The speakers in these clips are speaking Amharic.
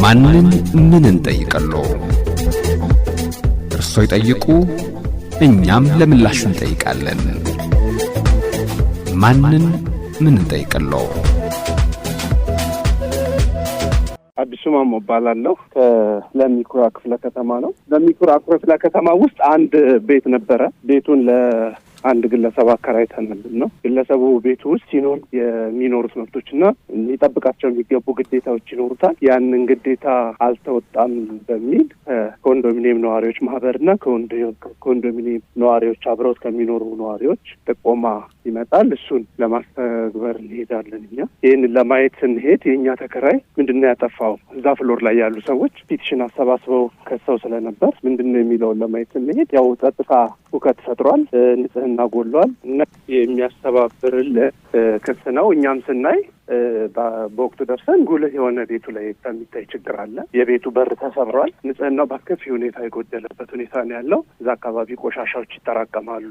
ማንን ምን እንጠይቀለው? እርሶ ይጠይቁ፣ እኛም ለምላሹ እንጠይቃለን። ማንን ምን እንጠይቀለው? አዲሱ ማሞ እባላለሁ። ከለሚኩራ ክፍለ ከተማ ነው። ለሚኩራ ክፍለ ከተማ ውስጥ አንድ ቤት ነበረ። ቤቱን አንድ ግለሰብ አከራይተናል ነው። ግለሰቡ ቤቱ ውስጥ ሲኖር የሚኖሩት መብቶችና ሊጠብቃቸው የሚገቡ ግዴታዎች ይኖሩታል። ያንን ግዴታ አልተወጣም በሚል ኮንዶሚኒየም ነዋሪዎች ማህበርና ኮንዶሚኒየም ነዋሪዎች አብረውት ከሚኖሩ ነዋሪዎች ጥቆማ ይመጣል። እሱን ለማስተግበር እንሄዳለን። እኛ ይህንን ለማየት ስንሄድ የእኛ ተከራይ ምንድነው ያጠፋው፣ እዛ ፍሎር ላይ ያሉ ሰዎች ፒቲሽን አሰባስበው ከሰው ስለነበር ምንድነው የሚለውን ለማየት ስንሄድ ያው ጸጥታ ሁከት ፈጥሯል፣ ንጽህና ጎሏል እና የሚያስተባብርልን ክስ ነው። እኛም ስናይ በወቅቱ ደርሰን ጉልህ የሆነ ቤቱ ላይ የሚታይ ችግር አለ። የቤቱ በር ተሰብሯል። ንጽህናው በከፊ ሁኔታ የጎደለበት ሁኔታ ነው ያለው። እዛ አካባቢ ቆሻሻዎች ይጠራቀማሉ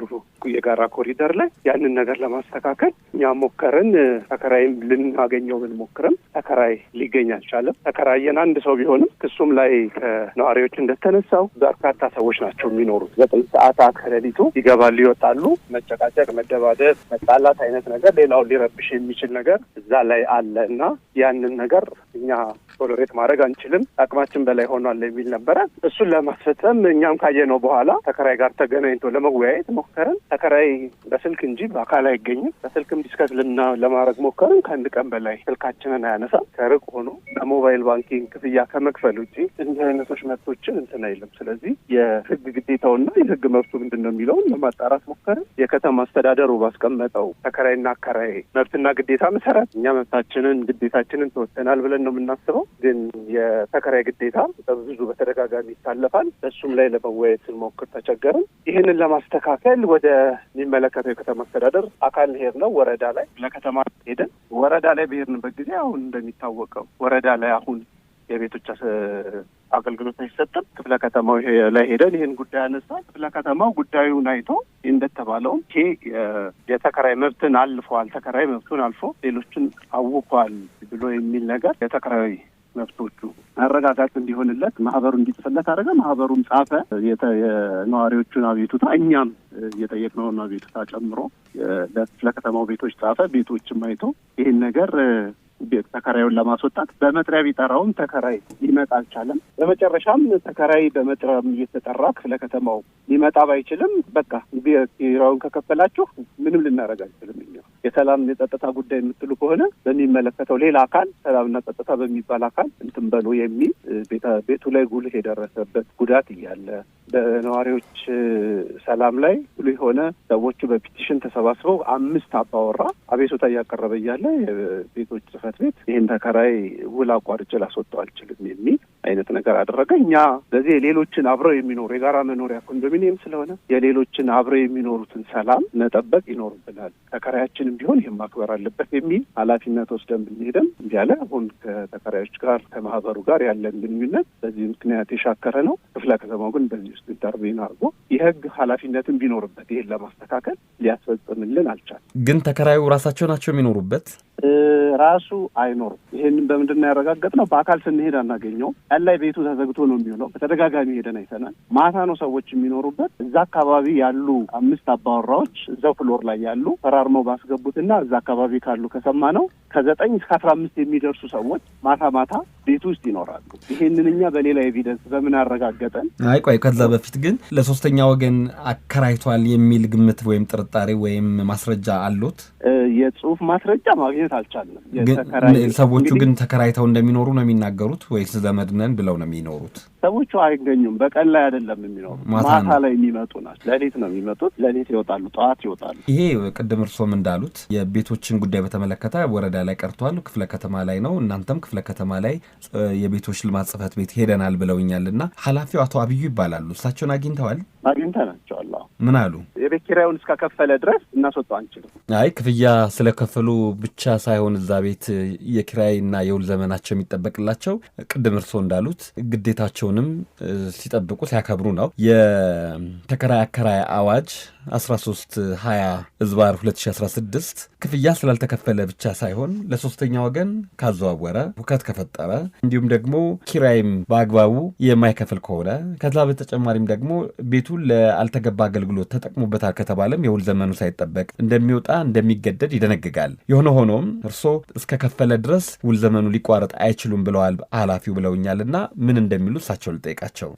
የጋራ ኮሪደር ላይ። ያንን ነገር ለማስተካከል እኛ ሞከርን። ተከራይም ልናገኘው ብንሞክርም ተከራይ ሊገኝ አልቻለም። ተከራየን አንድ ሰው ቢሆንም ክሱም ላይ ከነዋሪዎች እንደተነሳው በርካታ ሰዎች ናቸው የሚኖሩት። 9 ሰዓታት ከሌሊቱ ይገባሉ ይወጣሉ። መጨቃጨቅ፣ መደባደብ፣ መጣላት አይነት ነገር ሌላውን ሊረብሽ የሚችል ነገር እዛ ላይ አለ እና ያንን ነገር እኛ ቶለሬት ማድረግ አንችልም፣ አቅማችን በላይ ሆኗል የሚል ነበረ። እሱን ለማስፈጸም እኛም ካየነው በኋላ ተከራይ ጋር ተገናኝቶ ለመወያየት ሞከርን። ተከራይ በስልክ እንጂ በአካል አይገኝም። በስልክም ዲስከስ ለማድረግ ሞከርን። ከአንድ ቀን በላይ ስልካችንን አያነሳም። ከርቅ ሆኖ በሞባይል ባንኪንግ ክፍያ ከመክፈል ውጪ እንዲህ አይነቶች መብቶችን እንትን አይልም። ስለዚህ የህግ ግዴታውና የህግ መብቱ ምንድን ነው የሚለውን ለማጣራት ሞከርን። የከተማ አስተዳደሩ ባስቀመጠው ተከራይና አከራይ መብትና ግዴታ መሰረት እኛ መብታችንን ግዴታችንን ተወጥተናል ብለን ነው የምናስበው። ግን የተከራይ ግዴታ በብዙ በተደጋጋሚ ይታለፋል። እሱም ላይ ለመወያየት ስንሞክር ተቸገርን። ይህንን ለማስተካከል ወደ የሚመለከተው የከተማ አስተዳደር አካል ሄድ ነው ወረዳ ላይ ለከተማ ሄደን ወረዳ ላይ በሄድንበት ጊዜ አሁን እንደሚታወቀው ወረዳ ላይ አሁን የቤቶች አገልግሎት አይሰጥም። ክፍለ ከተማው ላይ ሄደን ይህን ጉዳይ አነሳ። ክፍለ ከተማው ጉዳዩን አይቶ እንደተባለው ይሄ የተከራይ መብትን አልፏል፣ ተከራይ መብቱን አልፎ ሌሎችን አውቋል ብሎ የሚል ነገር የተከራይ መብቶቹ አረጋጋጥ እንዲሆንለት ማህበሩ እንዲጽፍለት አደረገ። ማህበሩም ጻፈ የነዋሪዎቹን አቤቱታ እኛም የጠየቅነውን አቤቱታ ጨምሮ ለክፍለ ከተማው ቤቶች ጻፈ። ቤቶችም አይቶ ይህን ነገር ተከራዩን ለማስወጣት በመጥሪያ ቢጠራውም ተከራይ ሊመጣ አልቻለም። በመጨረሻም ተከራይ በመጥሪያም እየተጠራ ክፍለ ከተማው ሊመጣ ባይችልም በቃ ኪራዩን ከከፈላችሁ ምንም ልናደርግ አንችልም፣ የሰላም የጸጥታ ጉዳይ የምትሉ ከሆነ በሚመለከተው ሌላ አካል ሰላምና ጸጥታ በሚባል አካል እንትን በሉ የሚል ቤቱ ላይ ጉልህ የደረሰበት ጉዳት እያለ በነዋሪዎች ሰላም ላይ ጉልህ የሆነ ሰዎቹ በፒቲሽን ተሰባስበው 5 አባወራ አቤቱታ እያቀረበ እያለ የቤቶች ጽሕፈት ቤት ይህን ተከራይ ውል አቋርጬ ላስወጣው አልችልም የሚል አይነት ነገር አደረገ። እኛ ስለዚህ የሌሎችን አብረው የሚኖሩ የጋራ መኖሪያ ኮንዶሚኒየም ስለሆነ የሌሎችን አብረው የሚኖሩትን ሰላም መጠበቅ ይኖርብናል፣ ተከራያችንም ቢሆን ይህን ማክበር አለበት የሚል ኃላፊነት ወስደን ብንሄድም እንዲያለ አሁን ከተከራዮች ጋር ከማህበሩ ጋር ያለን ግንኙነት በዚህ ምክንያት የሻከረ ነው። ክፍለ ከተማው ግን በዚህ ውስጥ ኢንተርቬን አድርጎ የህግ ኃላፊነትን ቢኖርበት ይሄን ለማስተካከል ሊያስፈጽምልን አልቻለም። ግን ተከራዩ ራሳቸው ናቸው የሚኖሩበት ራሱ አይኖርም። ይሄንን በምንድነው ያረጋገጥነው? በአካል ስንሄድ አናገኘውም። ቀን ላይ ቤቱ ተዘግቶ ነው የሚውለው። በተደጋጋሚ ሄደን አይተናል። ማታ ነው ሰዎች የሚኖሩበት። እዛ አካባቢ ያሉ 5 አባወራዎች እዛው ፍሎር ላይ ያሉ ፈራርመው ባስገቡትና እዛ አካባቢ ካሉ ከሰማ ነው ከ9 እስከ 15 የሚደርሱ ሰዎች ማታ ማታ ቤቱ ውስጥ ይኖራሉ። ይሄንን እኛ በሌላ ኤቪደንስ በምን አረጋገጠን? ቆይ ከዛ በፊት ግን ለሶስተኛ ወገን አከራይቷል የሚል ግምት ወይም ጥርጣሬ ወይም ማስረጃ አሉት? የጽሁፍ ማስረጃ ማግኘት አልቻልንም። ሰዎቹ ግን ተከራይተው እንደሚኖሩ ነው የሚናገሩት ወይስ ዘመድ ነን ብለው ነው የሚኖሩት? ሰዎቹ አይገኙም። በቀን ላይ አይደለም የሚኖሩ፣ ማታ ላይ የሚመጡ ናቸው። ሌሊት ነው የሚመጡት። ሌሊት ይወጣሉ፣ ጠዋት ይወጣሉ። ይሄ ቅድም እርሶም እንዳሉት የቤቶችን ጉዳይ በተመለከተ ወረዳ ላይ ቀርቷል፣ ክፍለ ከተማ ላይ ነው። እናንተም ክፍለ ከተማ ላይ የቤቶች ልማት ጽሕፈት ቤት ሄደናል ብለውኛልና ኃላፊው አቶ አብዩ ይባላሉ። እሳቸውን አግኝተዋል? አግኝተናቸዋል። ምን አሉ? የቤት ኪራዩን እስከከፈለ ድረስ እናስወጣው አንችልም። ክፍያ ስለከፈሉ ብቻ ሳይሆን እዛ ቤት የኪራይና የውል ዘመናቸው የሚጠበቅላቸው ቅድም እርሶ እንዳሉት ግዴታቸውንም ሲጠብቁ ሲያከብሩ ነው። የተከራይ አከራይ አዋጅ 1320/2016 ክፍያ ስላልተከፈለ ብቻ ሳይሆን ለሶስተኛ ወገን ካዘዋወረ ሁከት ከፈጠረ እንዲሁም ደግሞ ኪራይም በአግባቡ የማይከፍል ከሆነ ከዛ በተጨማሪም ደግሞ ቤቱን ለአልተገባ አገልግሎት ተጠቅሞበታል ከተባለም የውል ዘመኑ ሳይጠበቅ እንደሚወጣ እንደሚገደድ ይደነግጋል። የሆነ ሆኖም እርሶ እስከ ከፈለ ድረስ ውል ዘመኑ ሊቋረጥ አይችሉም ብለዋል ኃላፊው ብለውኛልና ምን እንደሚሉ እሳቸው ልጠይቃቸው።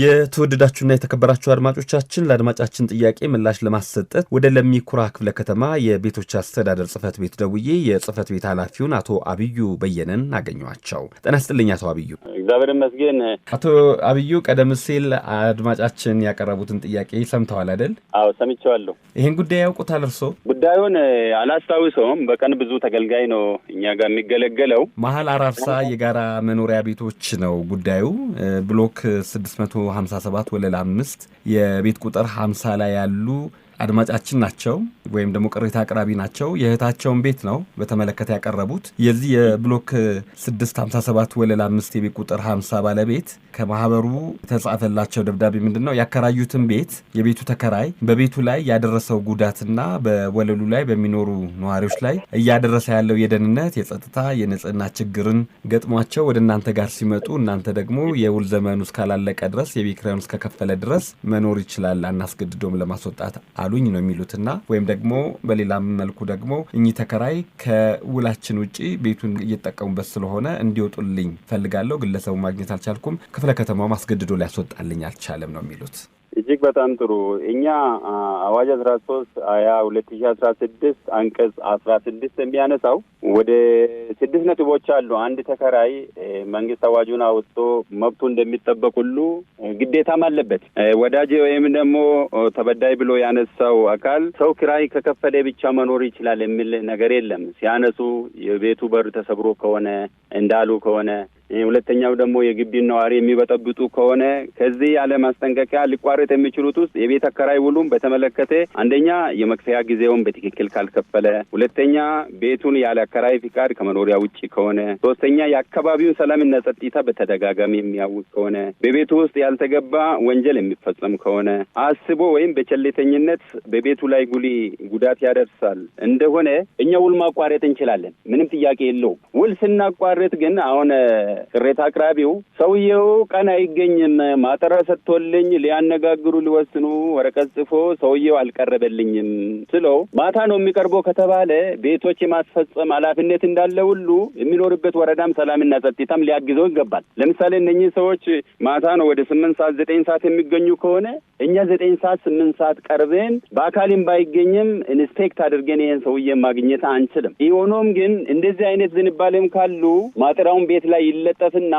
የተወደዳችሁና የተከበራችሁ አድማጮቻችን ለአድማጫችን ጥያቄ ምላሽ ለማሰጠት ወደ ለሚ ኩራ ክፍለ ከተማ የቤቶች አስተዳደር ጽህፈት ቤት ደውዬ የጽህፈት ቤት ኃላፊውን አቶ አብዩ በየነን አገኘኋቸው። ጤና ይስጥልኝ አቶ አብዩ። እግዚአብሔር ይመስገን። አቶ አብዩ ቀደም ሲል አድማጫችን ያቀረቡትን ጥያቄ ሰምተዋል አይደል? አዎ ሰምቼዋለሁ። ይህን ጉዳይ ያውቁታል እርሶ? ጉዳዩን አላስታውሰውም። በቀን ብዙ ተገልጋይ ነው እኛ ጋር የሚገለገለው። መሀል አራርሳ የጋራ መኖሪያ ቤቶች ነው ጉዳዩ። ብሎክ 657 ወለል 5 የቤት ቁጥር 50 ላይ ያሉ አድማጫችን ናቸው ወይም ደግሞ ቅሬታ አቅራቢ ናቸው። የእህታቸውን ቤት ነው በተመለከተ ያቀረቡት። የዚህ የብሎክ 657 ወለል 5 የቤት ቁጥር 50 ባለቤት ከማህበሩ የተጻፈላቸው ደብዳቤ ምንድነው ያከራዩትን ቤት የቤቱ ተከራይ በቤቱ ላይ ያደረሰው ጉዳትና በወለሉ ላይ በሚኖሩ ነዋሪዎች ላይ እያደረሰ ያለው የደህንነት፣ የጸጥታ፣ የንጽህና ችግርን ገጥሟቸው ወደ እናንተ ጋር ሲመጡ እናንተ ደግሞ የውል ዘመኑ እስካላለቀ ድረስ የቤት ኪራዩን እስከከፈለ ድረስ መኖር ይችላል አናስገድዶም ለማስወጣት አሉኝ ነው የሚሉትና ወይም ደግሞ በሌላ መልኩ ደግሞ እኚህ ተከራይ ከውላችን ውጪ ቤቱን እየተጠቀሙበት ስለሆነ እንዲወጡልኝ ፈልጋለሁ፣ ግለሰቡ ማግኘት አልቻልኩም፣ ክፍለ ከተማው ማስገድዶ ሊያስወጣልኝ አልቻለም ነው የሚሉት። እጅግ በጣም ጥሩ። እኛ አዋጅ 13/2016 አንቀጽ 16 የሚያነሳው ወደ 6 ነጥቦች አሉ። አንድ ተከራይ መንግስት አዋጁን አውጥቶ መብቱ እንደሚጠበቅ ሁሉ ግዴታም አለበት። ወዳጅ ወይም ደግሞ ተበዳይ ብሎ ያነሳው አካል ሰው ኪራይ ከከፈለ ብቻ መኖር ይችላል የሚል ነገር የለም። ሲያነሱ የቤቱ በር ተሰብሮ ከሆነ እንዳሉ ከሆነ ሁለተኛው ደግሞ የግቢን ነዋሪ የሚበጠብጡ ከሆነ ከዚህ ያለ ማስጠንቀቂያ ሊቋረጥ የሚችሉት ውስጥ የቤት አከራይ ውሉም በተመለከተ አንደኛ የመክፈያ ጊዜውን በትክክል ካልከፈለ፣ ሁለተኛ ቤቱን ያለ አከራይ ፍቃድ ከመኖሪያ ውጪ ከሆነ፣ ሶስተኛ የአካባቢውን ሰላምና ጸጥታ በተደጋጋሚ የሚያውቅ ከሆነ፣ በቤቱ ውስጥ ያልተገባ ወንጀል የሚፈጸም ከሆነ፣ አስቦ ወይም በቸልተኝነት በቤቱ ላይ ጉዳት ያደርሳል እንደሆነ እኛ ውል ማቋረጥ እንችላለን። ምንም ጥያቄ የለውም። ውል ስናቋረጥ ግን አሁን ቅሬታ አቅራቢው ሰውየው ቀን አይገኝም፣ ማጠራ ሰጥቶልኝ ሊያነጋግሩ ሊወስኑ ወረቀት ጽፎ ሰውየው አልቀረበልኝም ስለው ማታ ነው የሚቀርበው ከተባለ ቤቶች የማስፈጸም ኃላፊነት እንዳለ ሁሉ የሚኖርበት ወረዳም ሰላምና ጸጥታም ሊያግዘው ይገባል። ለምሳሌ እነኚህ ሰዎች ማታ ነው ወደ 8 ሰዓት 9 ሰዓት የሚገኙ ከሆነ እኛ 9 ሰዓት 8 ሰዓት ቀርበን በአካልም ባይገኝም ኢንስፔክት አድርገን ይሄን ሰውዬ ማግኘት አንችልም። ሆኖም ግን እንደዚህ አይነት ዝንባሌም ካሉ ማጠራውን ቤት ላይ ይለጠፍና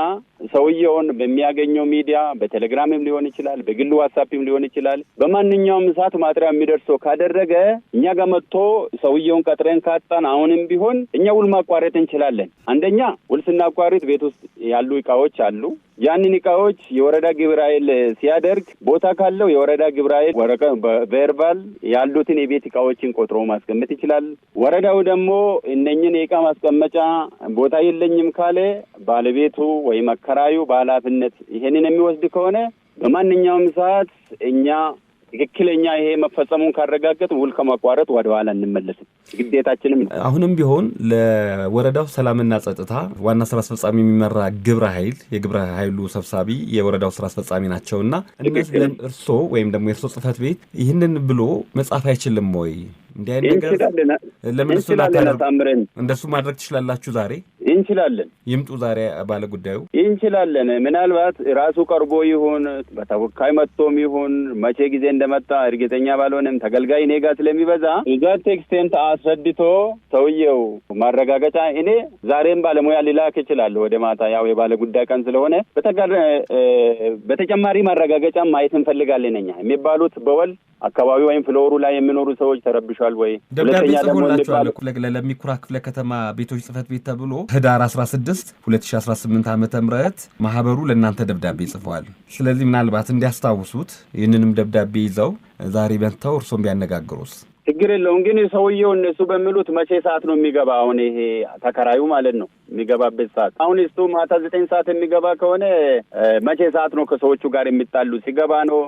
ሰውየውን በሚያገኘው ሚዲያ በቴሌግራምም ሊሆን ይችላል፣ በግል ዋትስአፕም ሊሆን ይችላል፣ በማንኛውም ሰዓት ማጥሪያ የሚደርሰው ካደረገ እኛ ጋር መጥቶ ሰውየውን ቀጥረን ካጣን አሁንም ቢሆን እኛ ውል ማቋረጥ እንችላለን። አንደኛ ውል ስናቋርጥ ቤት ውስጥ ያሉ እቃዎች አሉ። ያንን እቃዎች የወረዳ ግብረ ኃይል ሲያደርግ ቦታ ካለው የወረዳ ግብረ ኃይል ቨርባል ያሉትን የቤት እቃዎችን ቆጥሮ ማስቀመጥ ይችላል። ወረዳው ደግሞ እነኝን የእቃ ማስቀመጫ ቦታ የለኝም ካለ ባለቤቱ ወይም አከራዩ በኃላፊነት ይሄንን የሚወስድ ከሆነ በማንኛውም ሰዓት እኛ ትክክለኛ ይሄ መፈጸሙን ካረጋገጥ ውል ከማቋረጥ ወደ ኋላ እንመለስም። ግዴታችንም አሁንም ቢሆን ለወረዳው ሰላምና ጸጥታ ዋና ስራ አስፈጻሚ የሚመራ ግብረ ኃይል የግብረ ኃይሉ ሰብሳቢ የወረዳው ስራ አስፈጻሚ ናቸውና እነዚህ እርሶ ወይም ደግሞ የእርሶ ጽህፈት ቤት ይህንን ብሎ መጻፍ አይችልም ወይ? እንዲህ አይነት ነገር ለምን እንደሱ ማድረግ ትችላላችሁ? ዛሬ እንችላለን። ይምጡ ዛሬ ባለ ጉዳዩ እንችላለን። ምናልባት ራሱ ቀርቦ ይሁን በተወካይ መጥቶም ይሁን መቼ ጊዜ እንደመጣ እርግጠኛ ባልሆነም ተገልጋይ እኔ ጋር ስለሚበዛ ኢዛት ኤክስቴንት አስረድቶ ሰውየው ማረጋገጫ እኔ ዛሬም ባለሙያ ሊላክ ይችላል ወደ ማታ፣ ያው የባለ ጉዳይ ቀን ስለሆነ በተጨማሪ ማረጋገጫ ማየት እንፈልጋለን። እኛ የሚባሉት በወል አካባቢ ወይም ፍሎሩ ላይ የሚኖሩ ሰዎች ተረብሿል ወይ? ደብዳቤ ጽፎላችኋል ለለሚ ኩራ ክፍለ ከተማ ቤቶች ጽህፈት ቤት ተብሎ ህዳር 16 2018 ዓ.ም ማህበሩ ለእናንተ ደብዳቤ ጽፏል። ስለዚህ ምናልባት እንዲያስታውሱት ይህንንም ደብዳቤ ይዘው ዛሬ በንተው እርሶም ቢያነጋግሩስ? ችግር የለውም። ግን ሰውየው እነሱ በሚሉት መቼ ሰዓት ነው የሚገባ? አሁን ይሄ ተከራዩ ማለት ነው የሚገባበት ሰዓት። አሁን እሱ ማታ 9 ሰዓት የሚገባ ከሆነ መቼ ሰዓት ነው ከሰዎቹ ጋር የሚጣሉ? ሲገባ ነው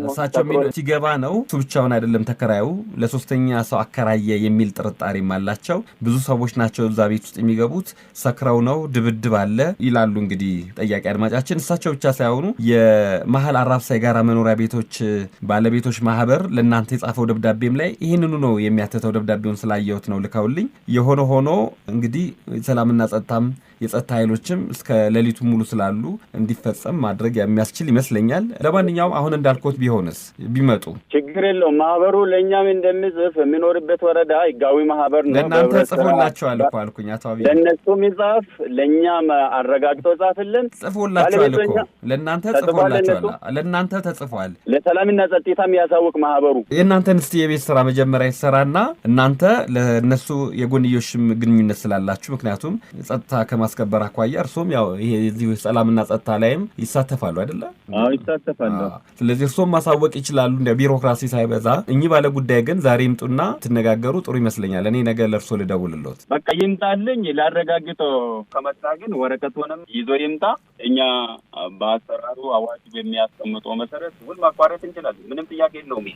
እሳቸው የሚሉት ሲገባ ነው። እሱ ብቻውን አይደለም ተከራዩ ለሶስተኛ ሰው አከራየ የሚል ጥርጣሬም አላቸው። ብዙ ሰዎች ናቸው እዛ ቤት ውስጥ የሚገቡት፣ ሰክረው ነው፣ ድብድብ አለ ይላሉ። እንግዲህ ጠያቂ አድማጫችን እሳቸው ብቻ ሳይሆኑ የመሀል አራብሳ የጋራ መኖሪያ ቤቶች ባለቤቶች ማህበር ለእናንተ የጻፈው ደብዳቤም ላይ ይህንኑ ነው የሚያትተው። ደብዳቤውን ስላየሁት ነው ልከውልኝ። የሆነ ሆኖ እንግዲህ ሰላምና ጸጥታም የጸጥታ ኃይሎችም እስከ ሌሊቱ ሙሉ ስላሉ እንዲፈጸም ማድረግ የሚያስችል ይመስለኛል። ለማንኛውም አሁን እንዳልኩት ቢሆንስ ቢመጡ ችግር የለውም። ማህበሩ ለእኛም እንደሚጽፍ የሚኖርበት ወረዳ ህጋዊ ማህበር ነው። ለእናንተ ጽፎላቸዋል እኮ አልኩኝ አቶ አብይ። ለእነሱም ይጻፍ ለእኛም አረጋግጦ ጻፍልን። ጽፎላቸዋል እኮ ለእናንተ ጽፎላቸዋል። ለእናንተ ተጽፏል። ለሰላምና ጸጥታም ያሳውቅ ማህበሩ። የእናንተን እስቲ የቤት ስራ መጀመሪያ ይሰራና እናንተ ለነሱ የጎንዮሽም ግንኙነት ስላላችሁ ምክንያቱም ጸጥታ ከማስከበር አኳያ እርሶም ያው ይሄ እዚህ ሰላምና ጸጥታ ላይም ይሳተፋሉ አይደለ? አዎ ይሳተፋሉ። ስለዚህ እርሶም ማሳወቅ ይችላሉ እንደ ቢሮክራሲ ሳይበዛ። እኚህ ባለ ጉዳይ ግን ዛሬ ይምጡና ትነጋገሩ ጥሩ ይመስለኛል። እኔ ነገ ለእርሶ ልደውልልዎት። በቃ ይምጣልኝ ላረጋግጠው። ከመጣ ግን ወረቀቱንም ይዞ ይምጣ። እኛ በአሰራሩ አዋጅ በሚያስቀምጠው መሰረት ውል ማቋረጥ እንችላለን። ምንም ጥያቄ የለውም።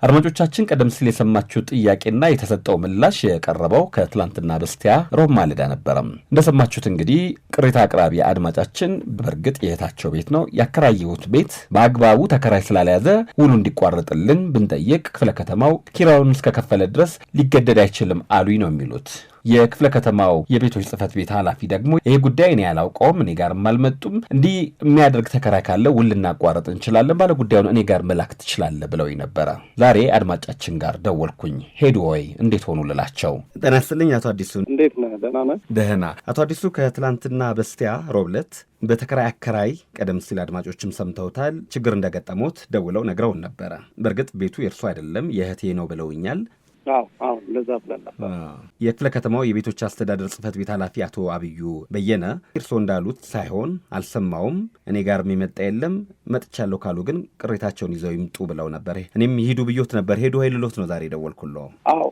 አድማጮቻችን ቀደም ሲል የሰማችሁ ጥያቄና የተሰጠው ምላሽ የቀረበው ከትላንትና በስቲያ ሮብ ማለዳ ነበረ። እንደሰማችሁት እንግዲህ ቅሬታ አቅራቢ አድማጫችን በእርግጥ የእህታቸው ቤት ነው። ያከራየሁት ቤት በአግባቡ ተከራይ ስላልያዘ ውሉ እንዲቋረጥልን ብንጠይቅ ክፍለ ከተማው ኪራዩን እስከከፈለ ድረስ ሊገደድ አይችልም አሉኝ ነው የሚሉት። የክፍለ ከተማው የቤቶች ጽህፈት ቤት ኃላፊ ደግሞ ይሄ ጉዳይ እኔ ያላውቀውም፣ እኔ ጋርም አልመጡም፣ እንዲህ የሚያደርግ ተከራይ ካለ ውል ልናቋረጥ እንችላለን፣ ባለ ጉዳዩን እኔ ጋር መላክ ትችላለህ ብለውኝ ነበረ። ዛሬ አድማጫችን ጋር ደወልኩኝ። ሄዱ ወይ እንዴት ሆኑ ልላቸው። ጤና ይስጥልኝ አቶ አዲሱ። እንዴት ነህ? ደህና ነህ? ደህና። አቶ አዲሱ ከትላንትና በስቲያ ሮብ ዕለት በተከራይ አከራይ ቀደም ሲል አድማጮችም ሰምተውታል ችግር እንደገጠሙት ደውለው ነግረውን ነበረ። በእርግጥ ቤቱ የእርሱ አይደለም የእህቴ ነው ብለውኛል። አዎ ለዛ ብለን ነበር። የክፍለ ከተማው የቤቶች አስተዳደር ጽህፈት ቤት ኃላፊ አቶ አብዩ በየነ እርስዎ እንዳሉት ሳይሆን አልሰማውም፣ እኔ ጋር የሚመጣ የለም፣ መጥቻለሁ ካሉ ግን ቅሬታቸውን ይዘው ይምጡ ብለው ነበር። እኔም ሂዱ ብዮት ነበር። ሄዱ ኃይልሎት ነው ዛሬ ደወልኩለው። አዎ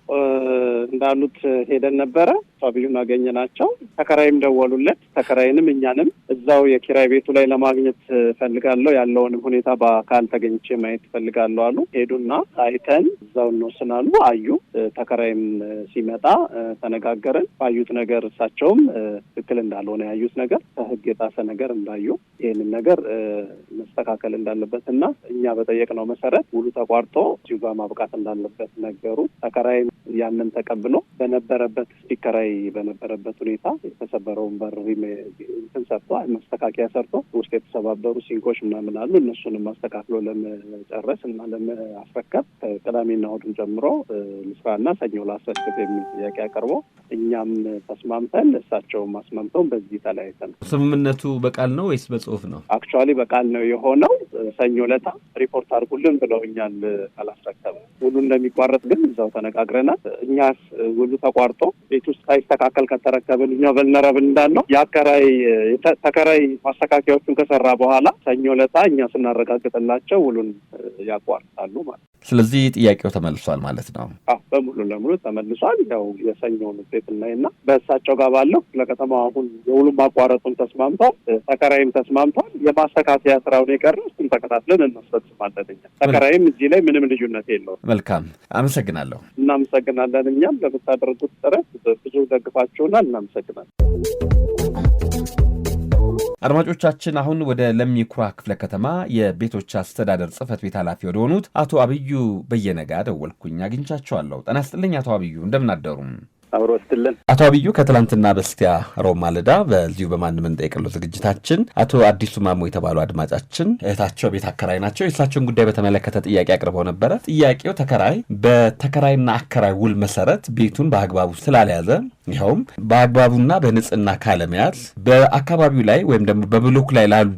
እንዳሉት ሄደን ነበረ። አብዩን አገኘናቸው። ተከራይም ደወሉለት። ተከራይንም እኛንም እዛው የኪራይ ቤቱ ላይ ለማግኘት ፈልጋለሁ፣ ያለውንም ሁኔታ በአካል ተገኝቼ ማየት ፈልጋለሁ አሉ። ሄዱና አይተን እዛው እንወስናሉ። አዩ። ተከራይም ሲመጣ ተነጋገርን። ባዩት ነገር እሳቸውም ትክክል እንዳልሆነ ያዩት ነገር ከህግ የጣሰ ነገር እንዳዩ ይህንን ነገር መስተካከል እንዳለበትና እኛ በጠየቅነው መሰረት ውሉ ተቋርጦ እዚሁ ጋር ማብቃት እንዳለበት ነገሩ። ተከራይም ያንን ተቀብሎ በነበረበት ሲከራይ በነበረበት ሁኔታ የተሰበረውን በር ሰርቶ ማስተካከያ ሰርቶ ውስጥ የተሰባበሩ ሲንኮች ምናምን አሉ። እነሱንም ማስተካክሎ ለመጨረስ እና ለማስረከብ ቅዳሜና እሑድን ጨምሮ ልስራና ሰኞ ላስረክብ የሚል ጥያቄ አቀርቦ እኛም ተስማምተን እሳቸውም አስማምተው በዚህ ተለያይተን። ስምምነቱ በቃል ነው ወይስ በጽሁፍ ነው? አክቹዋሊ በቃል ነው የሆነው። ሰኞ ዕለት ሪፖርት አድርጉልን ብለውኛል። አላስረከብ ውሉ እንደሚቋረጥ ግን እዛው ተነጋግረናል። እኛስ ውሉ ተቋርጦ ቤት ውስጥ ሳይስተካከል ከተረከብን እኛ በልነረብን እንዳልነው ተከራይ ማስተካከያዎቹን ከሰራ በኋላ ሰኞ ዕለት እኛ ስናረጋግጥላቸው ውሉን ያቋርጣሉ ማለት ነው። ስለዚህ ጥያቄው ተመልሷል ማለት ነው? በሙሉ ለሙሉ ተመልሷል። ያው የሰኞውን ውጤት እናይና በእሳቸው ጋር ባለው ለከተማው አሁን የውሉን ማቋረጡን ተስማምቷል። ተከራይም ተስማምቷል። የማስተካከያ ስራውን የቀረው እሱን ተከታትለን እናስፈጽማለን። ተከራይም እዚህ ላይ ምንም ልዩነት የለውም። መልካም፣ አመሰግናለሁ። እናመሰግናለን። እኛም ለምታደርጉት ጥረት ብዙ ደግፋችሁናል። እናመሰግናለን። አድማጮቻችን አሁን ወደ ለሚ ኩራ ክፍለ ከተማ የቤቶች አስተዳደር ጽህፈት ቤት ኃላፊ ወደ ሆኑት አቶ አብዩ በየነ ጋር ደወልኩኝ። አግኝቻቸዋለሁ። ጤና ይስጥልኝ አቶ አብዩ፣ እንደምን አደሩ? አብሮ ስትልን አቶ አብዩ ከትላንትና በስቲያ ሮብ ማለዳ በዚሁ በማንም እንጠይቅለው ዝግጅታችን አቶ አዲሱ ማሞ የተባሉ አድማጫችን እህታቸው ቤት አከራይ ናቸው። የእሳቸውን ጉዳይ በተመለከተ ጥያቄ አቅርበው ነበረ። ጥያቄው ተከራይ በተከራይና አከራይ ውል መሰረት ቤቱን በአግባቡ ስላልያዘ ይኸውም በአግባቡና በንጽህና ካለመያዝ በአካባቢው ላይ ወይም ደግሞ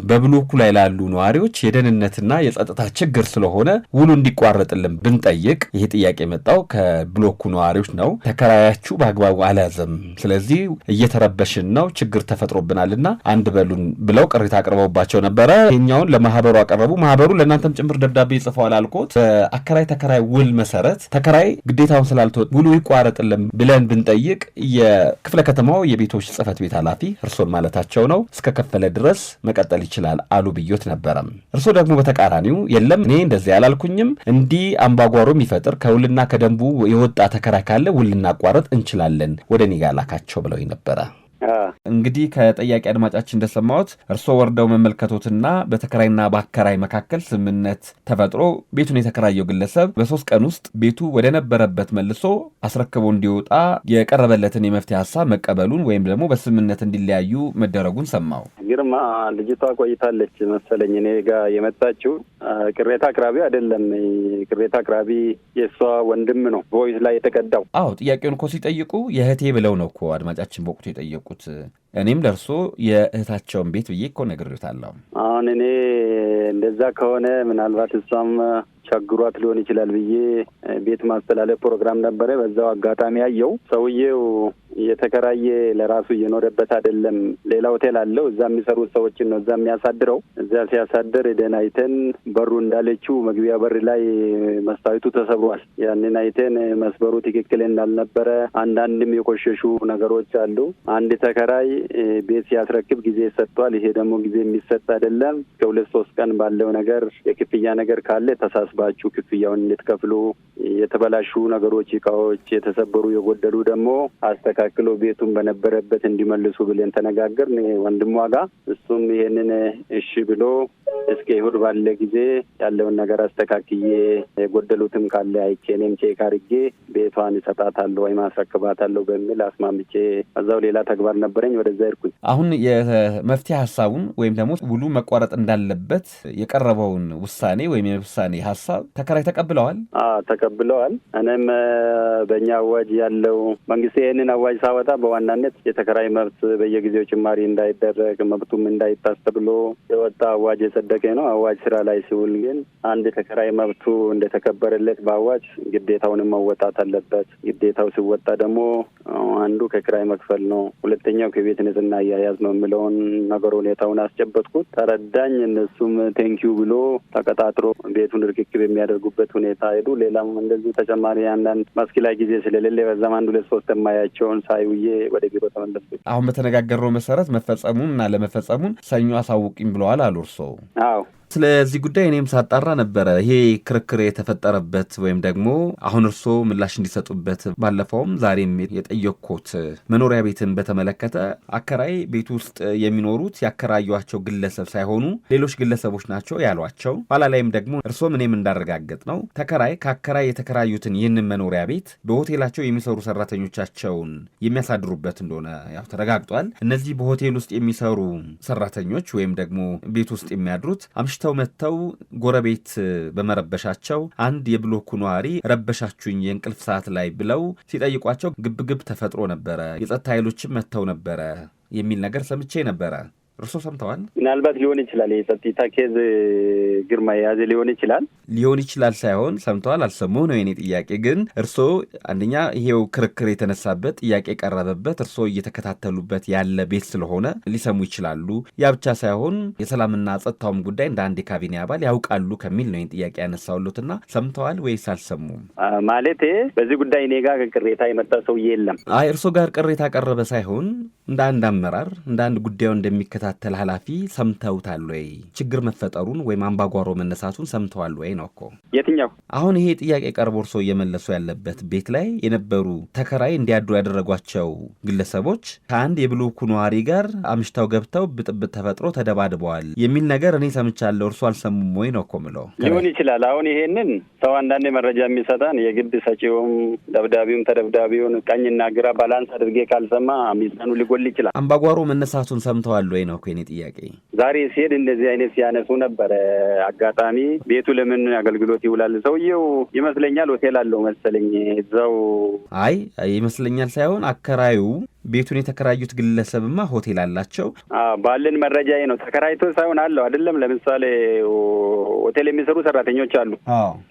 በብሎኩ ላይ ላሉ ነዋሪዎች የደህንነትና የጸጥታ ችግር ስለሆነ ውሉ እንዲቋረጥልን ብንጠይቅ ይሄ ጥያቄ የመጣው ከብሎኩ ነዋሪዎች ነው። ተከራያችሁ በአግባቡ አልያዘም፣ ስለዚህ እየተረበሽን ነው፣ ችግር ተፈጥሮብናልና አንድ በሉን ብለው ቅሬታ አቅርበውባቸው ነበረ። ይሄኛውን ለማህበሩ አቀረቡ። ማህበሩ ለእናንተም ጭምር ደብዳቤ ጽፈዋል አልኮት። በአከራይ ተከራይ ውል መሰረት ተከራይ ግዴታውን ስላልተወጣ ውሉ ይቋረጥልን ብለን ብንጠይቅ የክፍለ ከተማው የቤቶች ጽህፈት ቤት ኃላፊ እርሶን ማለታቸው ነው እስከ ከፈለ ድረስ መቀጠል ይችላል አሉ ብዮት ነበረ። እርሶ ደግሞ በተቃራኒው የለም እኔ እንደዚህ ያላልኩኝም፣ እንዲህ አምባጓሮ የሚፈጥር ከውልና ከደንቡ የወጣ ተከራይ ካለ ውል ልናቋረጥ እንችላለን ወደ እኔ ጋር ላካቸው ብለው ነበረ። እንግዲህ ከጠያቂ አድማጫችን እንደሰማሁት እርስዎ ወርደው መመልከቶትና በተከራይና በአከራይ መካከል ስምምነት ተፈጥሮ ቤቱን የተከራየው ግለሰብ በ3 ቀን ውስጥ ቤቱ ወደ ነበረበት መልሶ አስረክቦ እንዲወጣ የቀረበለትን የመፍትሄ ሀሳብ መቀበሉን ወይም ደግሞ በስምምነት እንዲለያዩ መደረጉን ሰማው። ግርማ ልጅቷ ቆይታለች መሰለኝ እኔ ጋር የመጣችው። ቅሬታ አቅራቢ አይደለም። ቅሬታ አቅራቢ የእሷ ወንድም ነው ቮይስ ላይ የተቀዳው። አዎ ጥያቄውን እኮ ሲጠይቁ የእህቴ ብለው ነው እኮ አድማጫችን በወቅቱ የጠየቁት። እኔም ለእርሶ የእህታቸውን ቤት ብዬ እኮ ነግሬታለሁ። አሁን እኔ እንደዛ ከሆነ ምናልባት እሷም ቸግሯት ሊሆን ይችላል ብዬ ቤት ማስተላለፍ ፕሮግራም ነበረ። በዛው አጋጣሚ ያየው ሰውዬው የተከራየ ለራሱ እየኖረበት አይደለም። ሌላ ሆቴል አለው። እዛ የሚሰሩት ሰዎችን ነው እዛ የሚያሳድረው። እዛ ሲያሳድር ደን አይተን በሩ እንዳለችው መግቢያ በር ላይ መስታወቱ ተሰብሯል። ያንን አይተን መስበሩ ትክክል እንዳልነበረ፣ አንዳንድም የቆሸሹ ነገሮች አሉ። አንድ ተከራይ ቤት ሲያስረክብ ጊዜ ሰጥቷል። ይሄ ደግሞ ጊዜ የሚሰጥ አይደለም። ከ2-3 ቀን ባለው ነገር የክፍያ ነገር ካለ ተሳስባችሁ ክፍያውን እንድትከፍሉ፣ የተበላሹ ነገሮች፣ እቃዎች የተሰበሩ የጎደሉ ደግሞ አስተካክሎ ቤቱን በነበረበት እንዲመልሱ ብለን ተነጋገርን ወንድሟ ጋር። እሱም ይሄንን እሺ ብሎ እስከ ይሁድ ባለ ጊዜ ያለውን ነገር አስተካክዬ የጎደሉትም ካለ አይቼ እኔም ቼክ አድርጌ ቤቷን እሰጣታለሁ ወይም አስረክባታለሁ በሚል አስማምቼ እዛው ሌላ ተግባር ነበረኝ ወደዛ ሄድኩኝ። አሁን የመፍትሄ ሀሳቡን ወይም ደግሞ ውሉ መቋረጥ እንዳለበት የቀረበውን ውሳኔ ወይም የውሳኔ ሀሳብ ተከራይ ተቀብለዋል? ተቀብለዋል። እኔም በእኛ አዋጅ ያለው መንግስት ይህንን አዋጅ ሳወጣ በዋናነት የተከራይ መብት በየጊዜው ጭማሪ እንዳይደረግ መብቱም እንዳይጣስ ተብሎ የወጣ አዋጅ የጸደቀ ነው። አዋጅ ስራ ላይ ሲውል ግን አንድ ተከራይ መብቱ እንደተከበረለት በአዋጅ ግዴታውንም መወጣት አለበት። ግዴታው ሲወጣ ደግሞ አንዱ ከኪራይ መክፈል ነው፣ ሁለተኛው ከቤት ንጽህና አያያዝ ነው የሚለውን ነገር ሁኔታውን አስጨበጥኩት። ተረዳኝ። እነሱም ቴንኪዩ ብሎ ተቀጣጥሮ ቤቱን ርክክብ የሚያደርጉበት ሁኔታ ሄዱ። ሌላም እንደዚህ ተጨማሪ አንዳንድ መስክ ላይ ጊዜ ስለሌለ በዛም 1-2-3 የማያቸውን ሳይውዬ ወደ ቢሮ ተመለስኩኝ። አሁን በተነጋገረው መሰረት መፈጸሙን እና ለመፈጸሙን ሰኞ አሳውቂኝ ብለዋል አሉ እርስዎ? አዎ። ስለዚህ ጉዳይ እኔም ሳጣራ ነበረ። ይሄ ክርክር የተፈጠረበት ወይም ደግሞ አሁን እርስዎ ምላሽ እንዲሰጡበት ባለፈውም ዛሬም የጠየቅኩት መኖሪያ ቤትን በተመለከተ አከራይ ቤት ውስጥ የሚኖሩት ያከራዩቸው ግለሰብ ሳይሆኑ ሌሎች ግለሰቦች ናቸው ያሏቸው። ኋላ ላይም ደግሞ እርስዎም እኔም እንዳረጋገጥ ነው ተከራይ ከአከራይ የተከራዩትን ይህንን መኖሪያ ቤት በሆቴላቸው የሚሰሩ ሰራተኞቻቸውን የሚያሳድሩበት እንደሆነ ያው ተረጋግጧል። እነዚህ በሆቴል ውስጥ የሚሰሩ ሰራተኞች ወይም ደግሞ ቤት ውስጥ የሚያድሩት አምሽተው መጥተው ጎረቤት በመረበሻቸው አንድ የብሎኩ ነዋሪ ረበሻችሁኝ የእንቅልፍ ሰዓት ላይ ብለው ሲጠይቋቸው ግብግብ ተፈጥሮ ነበረ፣ የጸጥታ ኃይሎችም መጥተው ነበረ የሚል ነገር ሰምቼ ነበረ። እርስዎ ሰምተዋል? ምናልባት ሊሆን ይችላል የጸጥታ ኬዝ ግርማ የያዘ ሊሆን ይችላል ሳይሆን ሰምተዋል አልሰሙ ነው የኔ ጥያቄ። ግን እርስዎ አንደኛ ይሄው ክርክር የተነሳበት ጥያቄ ቀረበበት እርስዎ እየተከታተሉበት ያለ ቤት ስለሆነ ሊሰሙ ይችላሉ። ያ ብቻ ሳይሆን የሰላምና ጸጥታውም ጉዳይ እንደ አንድ የካቢኔ አባል ያውቃሉ ከሚል ነው ጥያቄ ያነሳውሎትና ሰምተዋል ወይስ አልሰሙም? ማለቴ በዚህ ጉዳይ እኔ ጋር ቅሬታ የመጣ ሰው የለም። አይ እርስዎ ጋር ቅሬታ ቀረበ ሳይሆን እንደ አንድ አመራር እንደ አንድ ጉዳዩ እንደሚከታተል ኃላፊ ሰምተውታል ወይ? ችግር መፈጠሩን ወይም አምባጓሮ መነሳቱን ሰምተዋል ወይ ነው እኮ። የትኛው? አሁን ይሄ ጥያቄ ቀርቦ እርስዎ እየመለሱ ያለበት ቤት ላይ የነበሩ ተከራይ እንዲያድሩ ያደረጓቸው ግለሰቦች ከአንድ የብሎኩ ነዋሪ ጋር አምሽተው ገብተው ብጥብጥ ተፈጥሮ ተደባድበዋል የሚል ነገር እኔ ሰምቻለሁ። እርስዎ አልሰሙም ወይ ነው እኮ ምለው። ሊሆን ይችላል። አሁን ይሄንን ሰው አንዳንድ መረጃ የሚሰጣን የግድ ሰጪውም ደብዳቤውም ተደብዳቤውን ቀኝና ግራ ባላንስ አድርጌ ካልሰማ ሚዛኑ ሊጎል ይችላል። አምባጓሮ መነሳቱን ሰምተዋል ወይ ነው እኮ የኔ ጥያቄ። ዛሬ ሲሄድ እንደዚህ አይነት ሲያነሱ ነበር። አጋጣሚ ቤቱ ለምን አገልግሎት ይውላል? ሰውየው ይመስለኛል ሆቴል አለው መሰለኝ እዛው። አይ ይመስለኛል ሳይሆን አከራዩ ቤቱን የተከራዩት ግለሰብማ ሆቴል አላቸው። ባለን መረጃ ነው። ተከራይቶ ሳይሆን አለው አይደለም። ለምሳሌ ሆቴል የሚሰሩ ሰራተኞች አሉ።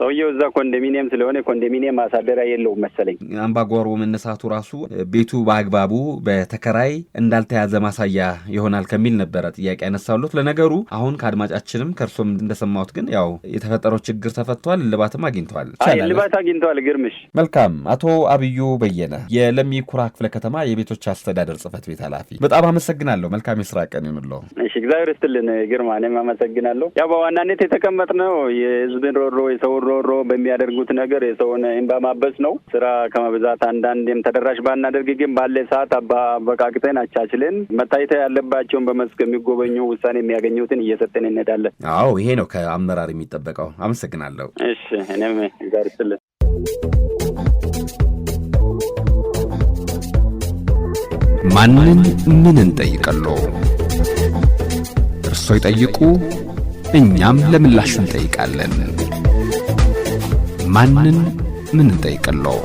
ሰውየው እዛ ኮንዶሚኒየም ስለሆነ ኮንዶሚኒየም ማሳደሪያ የለውም መሰለኝ። አምባጓሮ መነሳቱ ራሱ ቤቱ በአግባቡ በተከራይ እንዳልተያዘ ማሳያ ይሆናል ከሚል ነበረ ጥያቄ ያነሳሉት። ለነገሩ አሁን ከአድማጫችንም ከእርሶም እንደሰማሁት ግን ያው የተፈጠረው ችግር ተፈቷል፣ እልባትም አግኝተዋል። እልባት አግኝተዋል። ግርምሽ መልካም። አቶ አብዩ በየነ የለሚ ኩራ ክፍለ ከተማ የቤቶች አስተዳደር ጽህፈት ቤት ኃላፊ፣ በጣም አመሰግናለሁ። መልካም የስራ ቀን ይሁንልዎ። እሺ፣ እግዚአብሔር ይስጥልን ግርማ። እኔም አመሰግናለሁ። ያው በዋናነት የተቀመጥነው የህዝብን ሮሮ የሰውን ሮሮ በሚያደርጉት ነገር የሰውን እንባ ማበስ ነው። ስራ ከመብዛት አንዳንዴም ተደራሽ ባናደርግ ግን ባለ ሰዓት አበቃቅተን አቻችለን መታየት ያለባቸውን በመስክ የሚጎበኙ ውሳኔ የሚያገኙትን እየሰጠን እንሄዳለን። አዎ ይሄ ነው ከአመራር የሚጠበቀው። አመሰግናለሁ። እሺ፣ እኔም እግዚአብሔር ይስጥልን። ማንን ምን እንጠይቀለው? እርሶ ይጠይቁ፣ እኛም ለምላሽ እንጠይቃለን። ማንን ምን እንጠይቀለው?